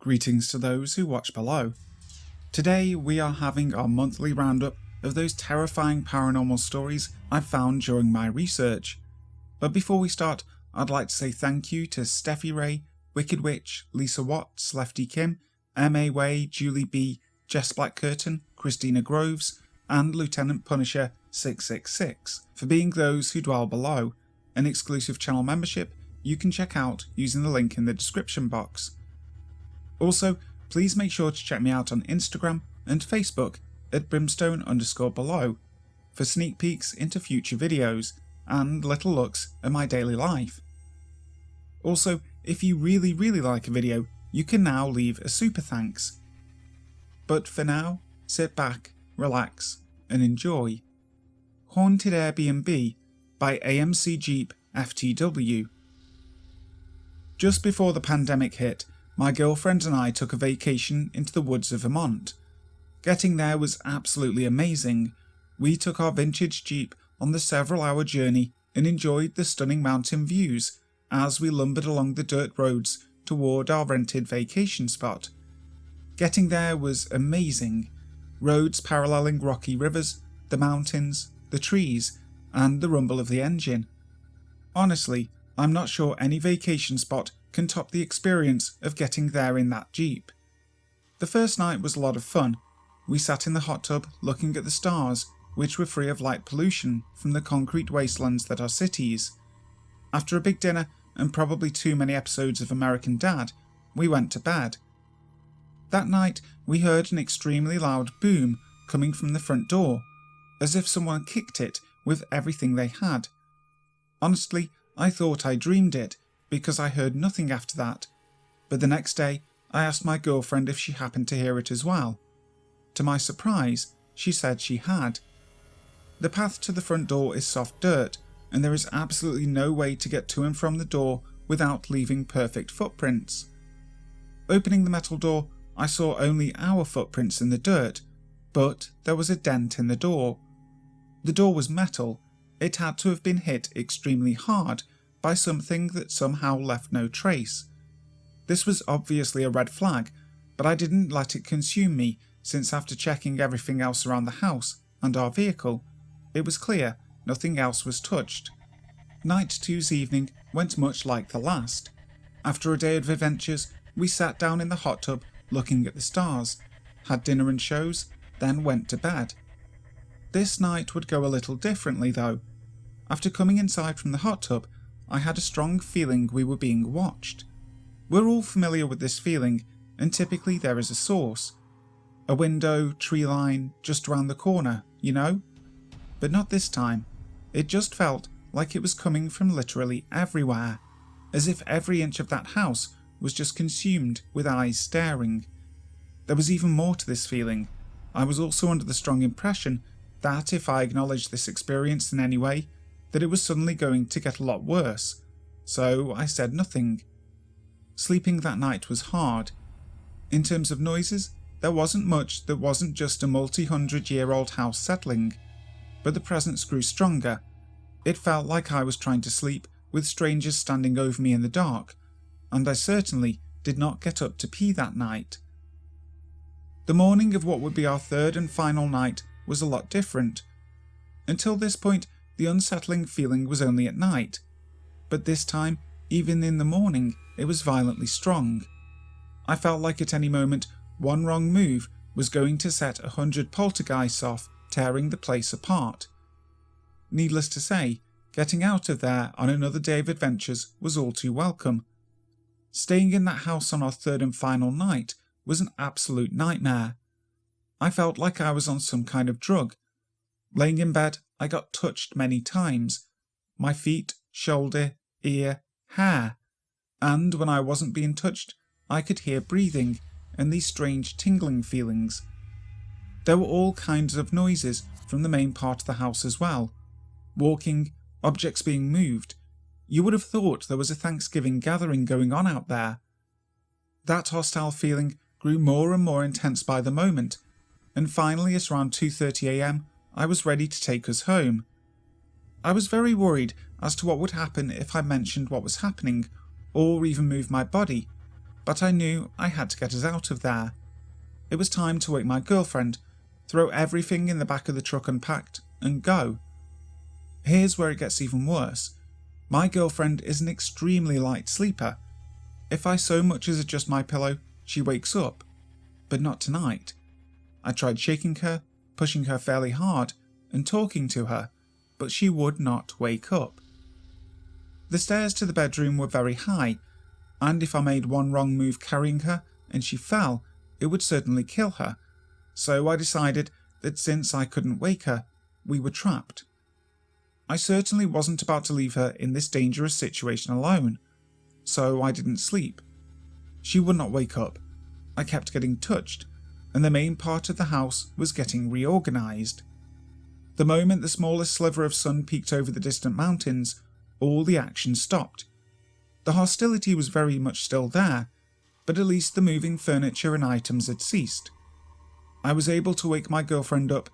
Greetings to those who watch below. Today we are having our monthly roundup of those terrifying paranormal stories I've found during my research. But before we start, I'd like to say thank you to Steffi Ray, Wicked Witch, Lisa Watts, Lefty Kim, M.A. Way, Julie B, Jess Blackcurtain, Christina Groves, and Lieutenant Punisher 666 for being those who dwell below. An exclusive channel membership you can check out using the link in the description box. Also, please make sure to check me out on Instagram and Facebook at brimstone_below for sneak peeks into future videos and little looks at my daily life. Also, if you really like a video, you can now leave a super thanks. But for now, sit back, relax, and enjoy. Haunted Airbnb by AMCJeepFTW. Just before the pandemic hit, my girlfriend and I took a vacation into the woods of Vermont. Getting there was absolutely amazing. We took our vintage Jeep on the several-hour journey and enjoyed the stunning mountain views as we lumbered along the dirt roads toward our rented vacation spot. Getting there was amazing. Roads paralleling rocky rivers, the mountains, the trees, and the rumble of the engine. Honestly, I'm not sure any vacation spot can top the experience of getting there in that Jeep. The first night was a lot of fun. We sat in the hot tub looking at the stars, which were free of light pollution from the concrete wastelands that are cities. After a big dinner and probably too many episodes of American Dad, we went to bed. That night we heard an extremely loud boom coming from the front door, as if someone kicked it with everything they had. Honestly, I thought I dreamed it, because I heard nothing after that, but the next day I asked my girlfriend if she happened to hear it as well. To my surprise, she said she had. The path to the front door is soft dirt, and there is absolutely no way to get to and from the door without leaving perfect footprints. Opening the metal door, I saw only our footprints in the dirt, but there was a dent in the door. The door was metal. It had to have been hit extremely hard by something that somehow left no trace. This was obviously a red flag, but I didn't let it consume me, since after checking everything else around the house and our vehicle, it was clear nothing else was touched. Night 2's evening went much like the last. After a day of adventures, we sat down in the hot tub looking at the stars, had dinner and shows, then went to bed. This night would go a little differently though. After coming inside from the hot tub, I had a strong feeling we were being watched. We're all familiar with this feeling, and typically there is a source. A window, tree line, just around the corner, you know? But not this time. It just felt like it was coming from literally everywhere, as if every inch of that house was just consumed with eyes staring. There was even more to this feeling. I was also under the strong impression that if I acknowledged this experience in any way, that it was suddenly going to get a lot worse, so I said nothing. Sleeping that night was hard. In terms of noises, there wasn't much that wasn't just a multi-hundred-year-old house settling, but the presence grew stronger. It felt like I was trying to sleep with strangers standing over me in the dark, and I certainly did not get up to pee that night. The morning of what would be our third and final night was a lot different. Until this point, the unsettling feeling was only at night, but this time, even in the morning, it was violently strong. I felt like at any moment, one wrong move was going to set 100 poltergeists off, tearing the place apart. Needless to say, getting out of there on another day of adventures was all too welcome. Staying in that house on our third and final night was an absolute nightmare. I felt like I was on some kind of drug. Laying in bed, I got touched many times. My feet, shoulder, ear, hair. And when I wasn't being touched, I could hear breathing and these strange tingling feelings. There were all kinds of noises from the main part of the house as well. Walking, objects being moved. You would have thought there was a Thanksgiving gathering going on out there. That hostile feeling grew more and more intense by the moment, and finally at around 2:30 AM, I was ready to take us home. I was very worried as to what would happen if I mentioned what was happening, or even moved my body, but I knew I had to get us out of there. It was time to wake my girlfriend, throw everything in the back of the truck unpacked, and go. Here's where it gets even worse. My girlfriend is an extremely light sleeper. If I so much as adjust my pillow, she wakes up. But not tonight. I tried shaking her, pushing her fairly hard, and talking to her, but she would not wake up. The stairs to the bedroom were very high, and if I made one wrong move carrying her and she fell, it would certainly kill her. So I decided that since I couldn't wake her, we were trapped. I certainly wasn't about to leave her in this dangerous situation alone, so I didn't sleep. She would not wake up. I kept getting touched, and the main part of the house was getting reorganised. The moment the smallest sliver of sun peeked over the distant mountains, all the action stopped. The hostility was very much still there, but at least the moving furniture and items had ceased. I was able to wake my girlfriend up,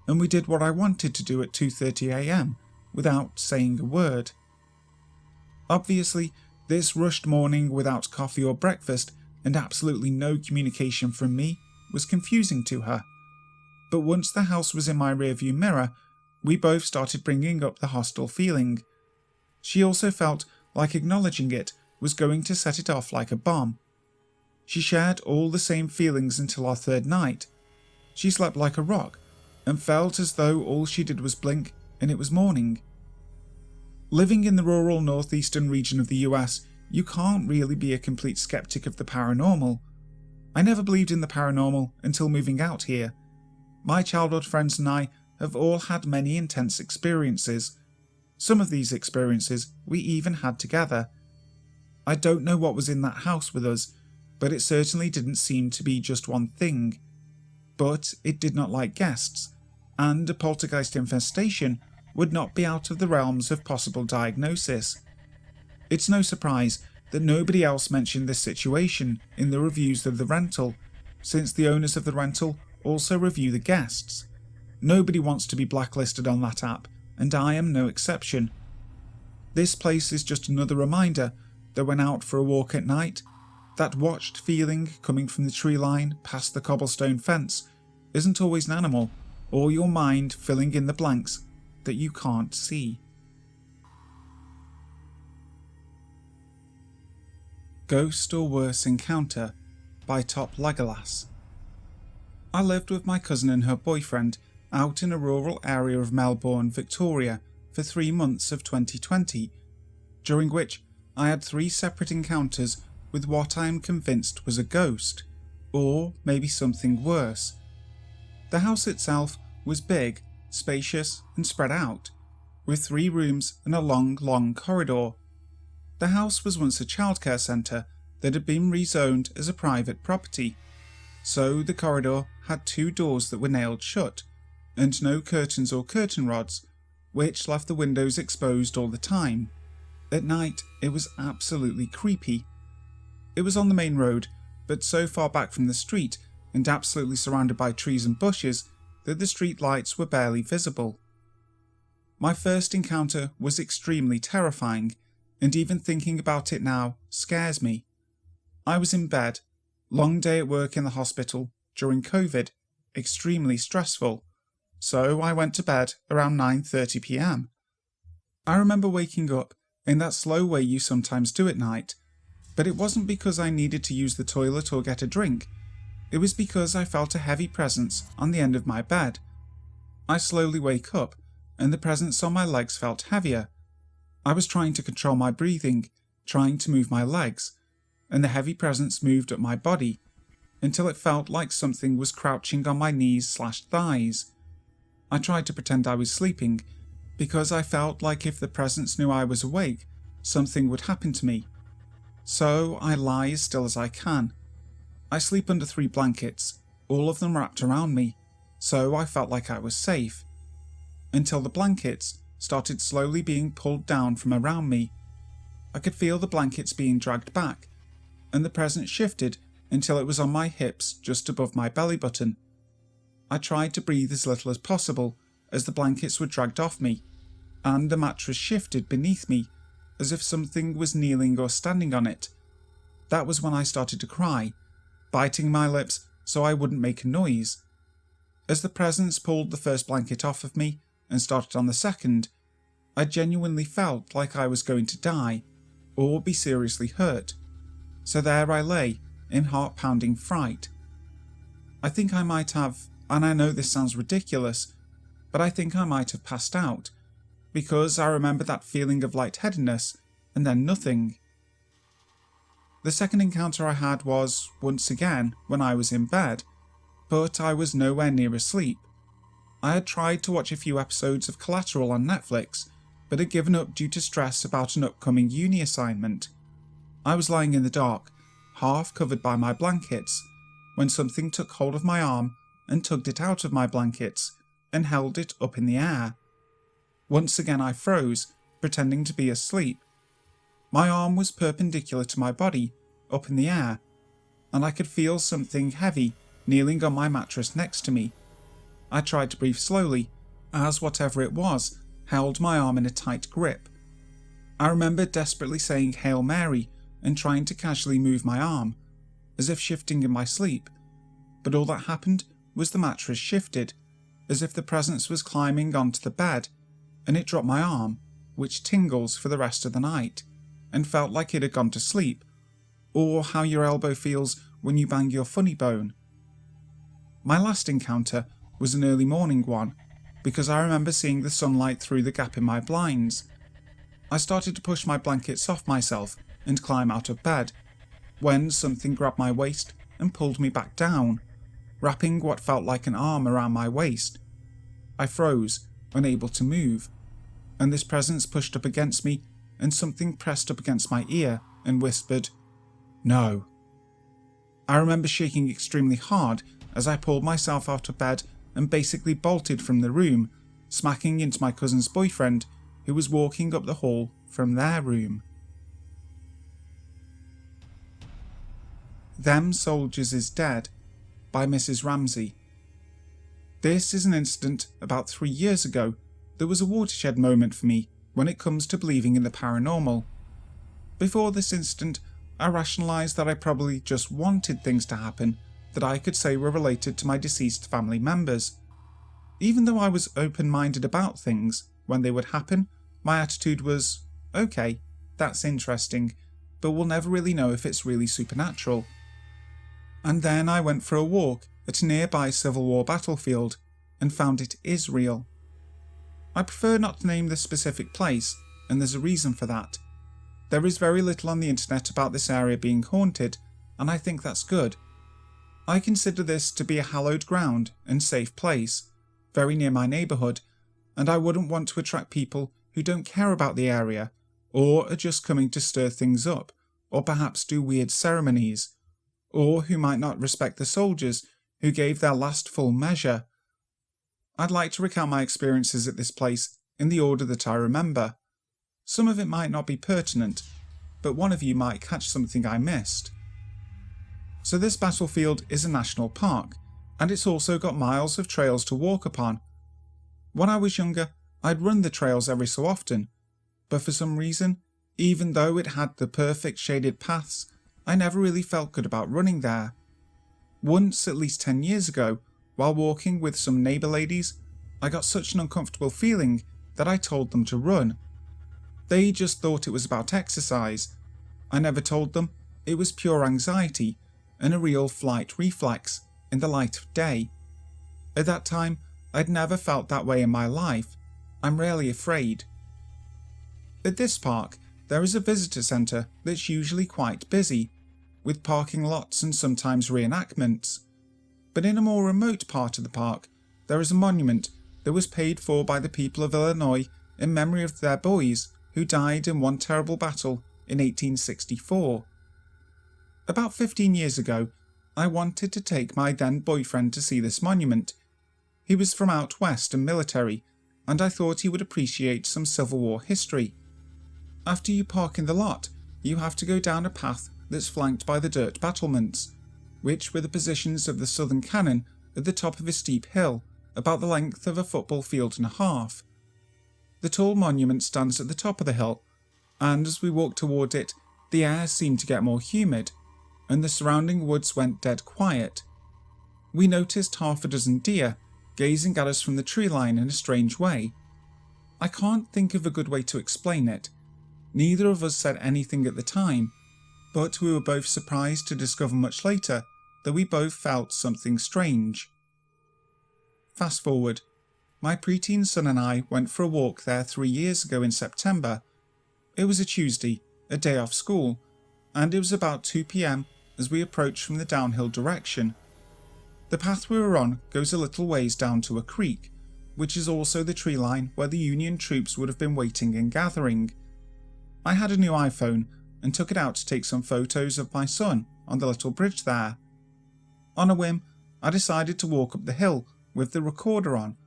and we did what I wanted to do at 2:30 AM, without saying a word. Obviously, this rushed morning without coffee or breakfast and absolutely no communication from me was confusing to her. But once the house was in my rearview mirror, we both started bringing up the hostile feeling. She also felt like acknowledging it was going to set it off like a bomb. She shared all the same feelings until our third night. She slept like a rock and felt as though all she did was blink and it was morning. Living in the rural northeastern region of the US, you can't really be a complete skeptic of the paranormal. I never believed in the paranormal until moving out here. My childhood friends and I have all had many intense experiences. Some of these experiences we even had together. I don't know what was in that house with us, but it certainly didn't seem to be just one thing. But it did not like guests, and a poltergeist infestation would not be out of the realms of possible diagnosis. It's no surprise that nobody else mentioned this situation in the reviews of the rental, since the owners of the rental also review the guests. Nobody wants to be blacklisted on that app, and I am no exception. This place is just another reminder that when out for a walk at night, that watched feeling coming from the tree line past the cobblestone fence isn't always an animal, or your mind filling in the blanks that you can't see. Ghost or Worse Encounter by top-legolas. I lived with my cousin and her boyfriend out in a rural area of Melbourne, Victoria for 3 months of 2020, during which I had 3 separate encounters with what I am convinced was a ghost, or maybe something worse. The house itself was big, spacious and spread out, with 3 rooms and a long corridor. The house was once a childcare centre that had been rezoned as a private property, so the corridor had 2 doors that were nailed shut, and no curtains or curtain rods, which left the windows exposed all the time. At night, it was absolutely creepy. It was on the main road, but so far back from the street and absolutely surrounded by trees and bushes that the street lights were barely visible. My first encounter was extremely terrifying, and even thinking about it now scares me. I was in bed, long day at work in the hospital during COVID, extremely stressful, so I went to bed around 9:30 PM. I remember waking up in that slow way you sometimes do at night, but it wasn't because I needed to use the toilet or get a drink. It was because I felt a heavy presence on the end of my bed. I slowly wake up, and the presence on my legs felt heavier. I was trying to control my breathing, trying to move my legs, and the heavy presence moved up my body, until it felt like something was crouching on my knees/thighs. I tried to pretend I was sleeping, because I felt like if the presence knew I was awake, something would happen to me. So I lie as still as I can. I sleep under 3 blankets, all of them wrapped around me, so I felt like I was safe. Until the blankets started slowly being pulled down from around me. I could feel the blankets being dragged back, and the presence shifted until it was on my hips just above my belly button. I tried to breathe as little as possible as the blankets were dragged off me, and the mattress shifted beneath me as if something was kneeling or standing on it. That was when I started to cry, biting my lips so I wouldn't make a noise. As the presence pulled the first blanket off of me and started on the second, I genuinely felt like I was going to die or be seriously hurt. So there I lay in heart-pounding fright. I think I might have, and I know this sounds ridiculous, but I think I might have passed out, because I remember that feeling of lightheadedness and then nothing. The second encounter I had was, once again, when I was in bed, but I was nowhere near asleep. I had tried to watch a few episodes of Collateral on Netflix, but had given up due to stress about an upcoming uni assignment. I was lying in the dark, half covered by my blankets, when something took hold of my arm and tugged it out of my blankets and held it up in the air. Once again I froze, pretending to be asleep. My arm was perpendicular to my body, up in the air, and I could feel something heavy kneeling on my mattress next to me. I tried to breathe slowly, as whatever it was held my arm in a tight grip. I remember desperately saying Hail Mary and trying to casually move my arm, as if shifting in my sleep, but all that happened was the mattress shifted, as if the presence was climbing onto the bed, and it dropped my arm, which tingles for the rest of the night, and felt like it had gone to sleep, or how your elbow feels when you bang your funny bone. My last encounter was an early morning one, because I remember seeing the sunlight through the gap in my blinds. I started to push my blankets off myself and climb out of bed, when something grabbed my waist and pulled me back down, wrapping what felt like an arm around my waist. I froze, unable to move, and this presence pushed up against me, and something pressed up against my ear and whispered, "No." I remember shaking extremely hard as I pulled myself out of bed and basically bolted from the room, smacking into my cousin's boyfriend, who was walking up the hall from their room. Them Soldiers Is Dead by MrsRamsay. This is an incident about 3 years ago that was a watershed moment for me when it comes to believing in the paranormal. Before this incident, I rationalised that I probably just wanted things to happen that I could say were related to my deceased family members. Even though I was open-minded about things, when they would happen, my attitude was, okay, that's interesting, but we'll never really know if it's really supernatural. And then I went for a walk at a nearby Civil War battlefield and found it is real. I prefer not to name the specific place, and there's a reason for that. There is very little on the internet about this area being haunted, and I think that's good. I consider this to be a hallowed ground and safe place, very near my neighbourhood, and I wouldn't want to attract people who don't care about the area, or are just coming to stir things up, or perhaps do weird ceremonies, or who might not respect the soldiers who gave their last full measure. I'd like to recount my experiences at this place in the order that I remember. Some of it might not be pertinent, but one of you might catch something I missed. So this battlefield is a national park, and it's also got miles of trails to walk upon. When I was younger, I'd run the trails every so often, but for some reason, even though it had the perfect shaded paths, I never really felt good about running there. Once, at least 10 years ago, while walking with some neighbour ladies, I got such an uncomfortable feeling that I told them to run. They just thought it was about exercise. I never told them it was pure anxiety and a real flight reflex in the light of day. At that time, I'd never felt that way in my life. I'm rarely afraid. At this park, there is a visitor centre that's usually quite busy, with parking lots and sometimes reenactments. But in a more remote part of the park, there is a monument that was paid for by the people of Illinois in memory of their boys who died in one terrible battle in 1864. About 15 years ago, I wanted to take my then boyfriend to see this monument. He was from out west and military, and I thought he would appreciate some Civil War history. After you park in the lot, you have to go down a path that's flanked by the dirt battlements, which were the positions of the southern cannon at the top of a steep hill, about the length of a football field and a half. The tall monument stands at the top of the hill, and as we walked toward it, The air seemed to get more humid, and the surrounding woods went dead quiet. We noticed half a dozen deer gazing at us from the tree line in a strange way. I can't think of a good way to explain it. Neither of us said anything at the time, but we were both surprised to discover much later that we both felt something strange. Fast forward. My preteen son and I went for a walk there 3 years ago in September. It was a Tuesday, a day off school, and it was about 2 p.m. as we approached from the downhill direction. The path we were on goes a little ways down to a creek, which is also the tree line where the Union troops would have been waiting and gathering. I had a new iPhone and took it out to take some photos of my son on the little bridge there. On a whim, I decided to walk up the hill with the recorder on.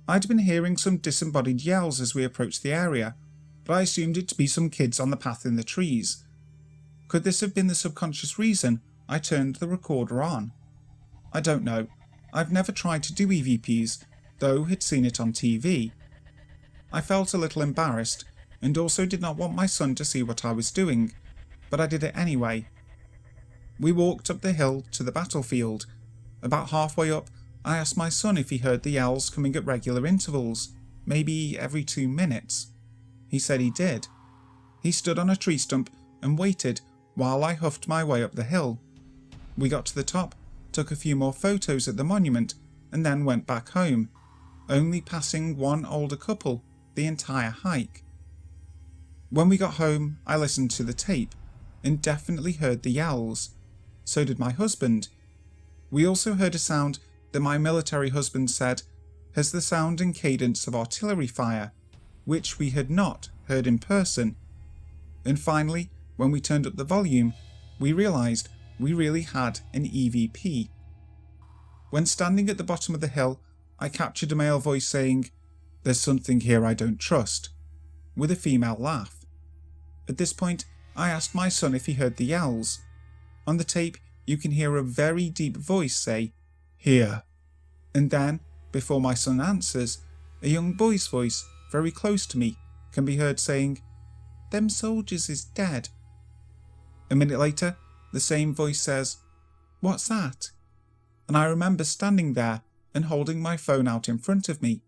I'd been hearing some disembodied yells as we approached the area, but I assumed it to be some kids on the path in the trees. Could this have been the subconscious reason I turned the recorder on? I don't know. I've never tried to do EVPs, though had seen it on TV. I felt a little embarrassed and also did not want my son to see what I was doing, but I did it anyway. We walked up the hill to the battlefield. About halfway up, I asked my son if he heard the yells coming at regular intervals, maybe every 2 minutes. He said he did. He stood on a tree stump and waited while I huffed my way up the hill. We got to the top, took a few more photos at the monument, and then went back home, only passing one older couple the entire hike. When we got home, I listened to the tape and definitely heard the yells. So did my husband. We also heard a sound that my military husband said has the sound and cadence of artillery fire, which we had not heard in person. And finally, when we turned up the volume, we realised we really had an EVP. When standing at the bottom of the hill, I captured a male voice saying, "There's something here I don't trust," with a female laugh. At this point, I asked my son if he heard the yells. On the tape, you can hear a very deep voice say, "Here." And then, before my son answers, a young boy's voice, very close to me, can be heard saying, "Them soldiers is dead." A minute later, the same voice says, "What's that?" And I remember standing there and holding my phone out in front of me.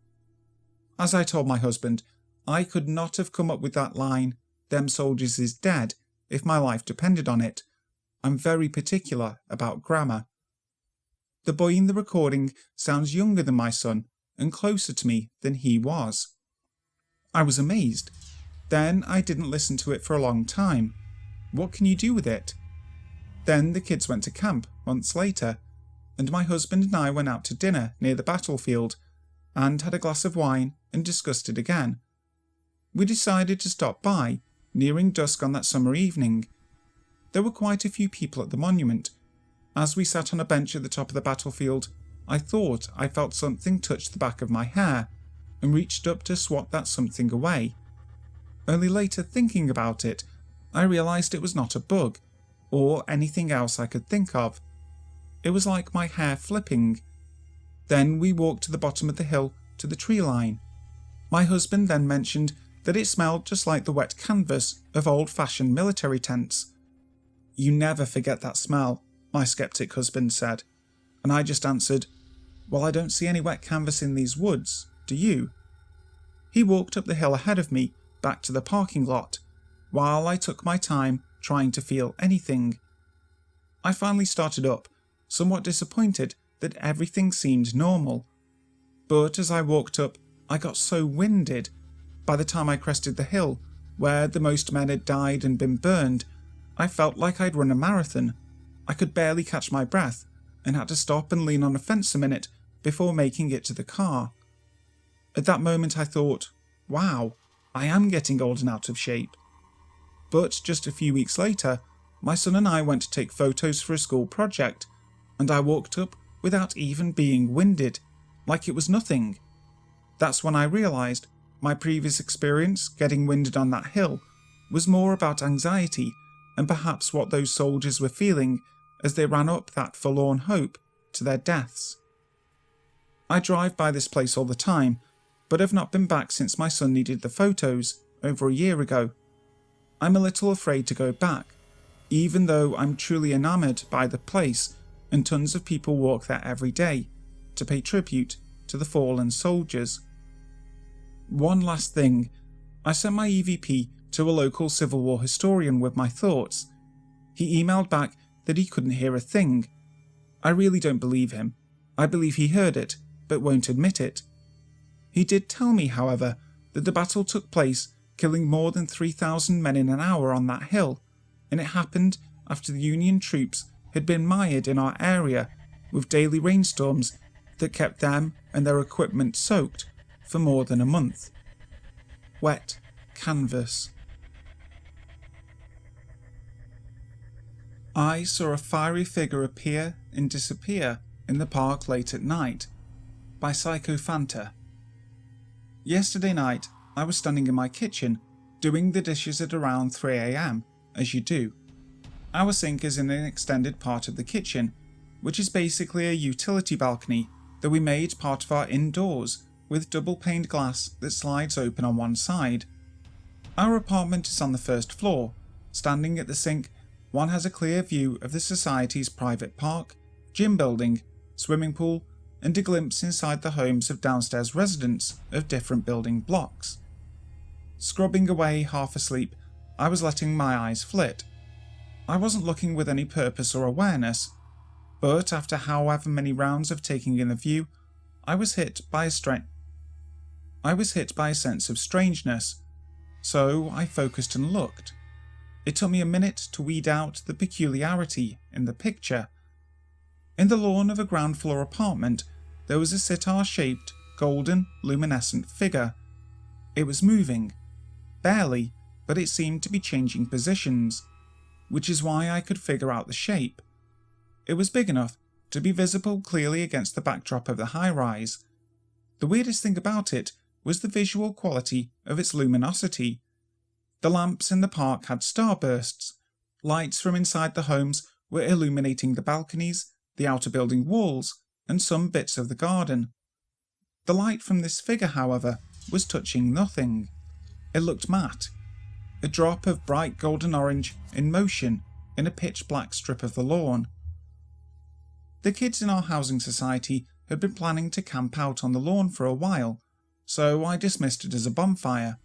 As I told my husband, I could not have come up with that line, "Them soldiers is dead," if my life depended on it. I'm very particular about grammar. The boy in the recording sounds younger than my son and closer to me than he was. I was amazed. Then I didn't listen to it for a long time. What can you do with it? Then the kids went to camp months later, and my husband and I went out to dinner near the battlefield and had a glass of wine and discussed it again. We decided to stop by, nearing dusk on that summer evening. There were quite a few people at the monument. As we sat on a bench at the top of the battlefield, I thought I felt something touch the back of my hair and reached up to swat that something away. Only later, thinking about it, I realised it was not a bug, or anything else I could think of. It was like my hair flipping. Then we walked to the bottom of the hill to the tree line. My husband then mentioned that it smelled just like the wet canvas of old-fashioned military tents. "You never forget that smell," my sceptic husband said, and I just answered, "Well, I don't see any wet canvas in these woods, do you?" He walked up the hill ahead of me, back to the parking lot, while I took my time trying to feel anything. I finally started up, somewhat disappointed that everything seemed normal. But as I walked up, I got so winded. By the time I crested the hill, where the most men had died and been burned, I felt like I'd run a marathon. I could barely catch my breath and had to stop and lean on a fence a minute before making it to the car. At that moment I thought, wow, I am getting old and out of shape. But just a few weeks later, my son and I went to take photos for a school project, and I walked up without even being winded, like it was nothing. That's when I realised my previous experience getting winded on that hill was more about anxiety and perhaps what those soldiers were feeling as they ran up that forlorn hope to their deaths. I drive by this place all the time, but have not been back since my son needed the photos over a year ago. I'm a little afraid to go back, even though I'm truly enamoured by the place and tons of people walk there every day to pay tribute to the fallen soldiers. One last thing, I sent my EVP to a local Civil War historian with my thoughts. He emailed back that he couldn't hear a thing. I really don't believe him. I believe he heard it, but won't admit it. He did tell me, however, that the battle took place, killing more than 3,000 men in an hour on that hill, and it happened after the Union troops had been mired in our area with daily rainstorms that kept them and their equipment soaked for more than a month. Wet canvas. I saw a fiery figure appear and disappear in the park late at night, by Psychophanta. Yesterday night, I was standing in my kitchen, doing the dishes at around 3 AM, as you do. Our sink is in an extended part of the kitchen, which is basically a utility balcony that we made part of our indoors with double paned glass that slides open on one side. Our apartment is on the first floor. Standing at the sink, one has a clear view of the society's private park, gym building, swimming pool, and a glimpse inside the homes of downstairs residents of different building blocks. Scrubbing away half asleep, I was letting my eyes flit. I wasn't looking with any purpose or awareness, but after however many rounds of taking in the view, I was hit by a sense of strangeness, so I focused and looked. It took me a minute to weed out the peculiarity in the picture. In the lawn of a ground floor apartment, there was a sitar-shaped, golden, luminescent figure. It was moving. Barely, but it seemed to be changing positions, which is why I could figure out the shape. It was big enough to be visible clearly against the backdrop of the high-rise. The weirdest thing about it was the visual quality of its luminosity. The lamps in the park had starbursts. Lights from inside the homes were illuminating the balconies, the outer building walls, and some bits of the garden. The light from this figure, however, was touching nothing. It looked matte, a drop of bright golden orange in motion in a pitch-black strip of the lawn. The kids in our housing society had been planning to camp out on the lawn for a while, so I dismissed it as a bonfire.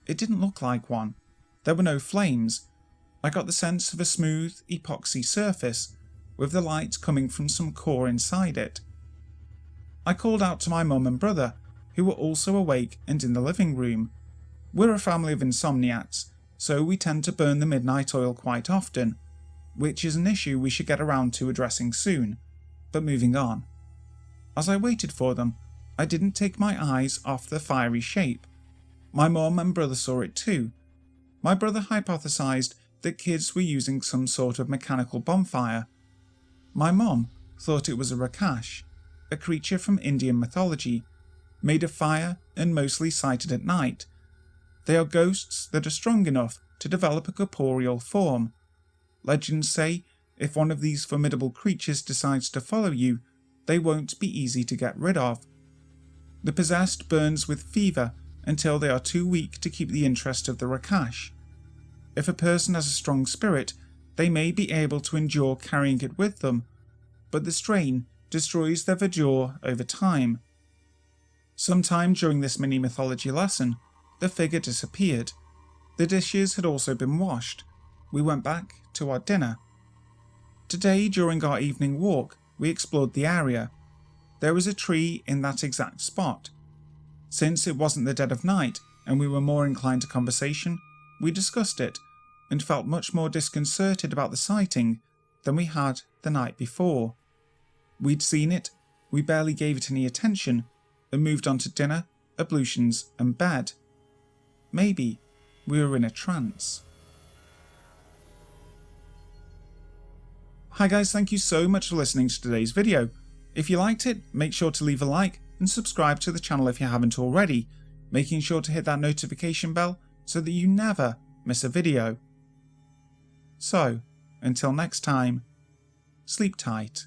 It didn't look like one. There were no flames. I got the sense of a smooth, epoxy surface, with the light coming from some core inside it. I called out to my mum and brother, who were also awake and in the living room. We're a family of insomniacs, so we tend to burn the midnight oil quite often, which is an issue we should get around to addressing soon, but moving on. As I waited for them, I didn't take my eyes off the fiery shape. My mum and brother saw it too. My brother hypothesized that kids were using some sort of mechanical bonfire. My mum thought it was a Rakash, a creature from Indian mythology, made of fire and mostly sighted at night. They are ghosts that are strong enough to develop a corporeal form. Legends say if one of these formidable creatures decides to follow you, they won't be easy to get rid of. The possessed burns with fever until they are too weak to keep the interest of the Rakash. If a person has a strong spirit, they may be able to endure carrying it with them, but the strain destroys their verdure over time. Sometime during this mini mythology lesson, the figure disappeared. The dishes had also been washed. We went back to our dinner. Today, during our evening walk, we explored the area. There was a tree in that exact spot. Since it wasn't the dead of night and we were more inclined to conversation, we discussed it and felt much more disconcerted about the sighting than we had the night before. We'd seen it, we barely gave it any attention, and moved on to dinner, ablutions and bed. Maybe we were in a trance. Hi guys, thank you so much for listening to today's video. If you liked it, make sure to leave a like and subscribe to the channel if you haven't already, making sure to hit that notification bell so that you never miss a video. So, until next time, sleep tight.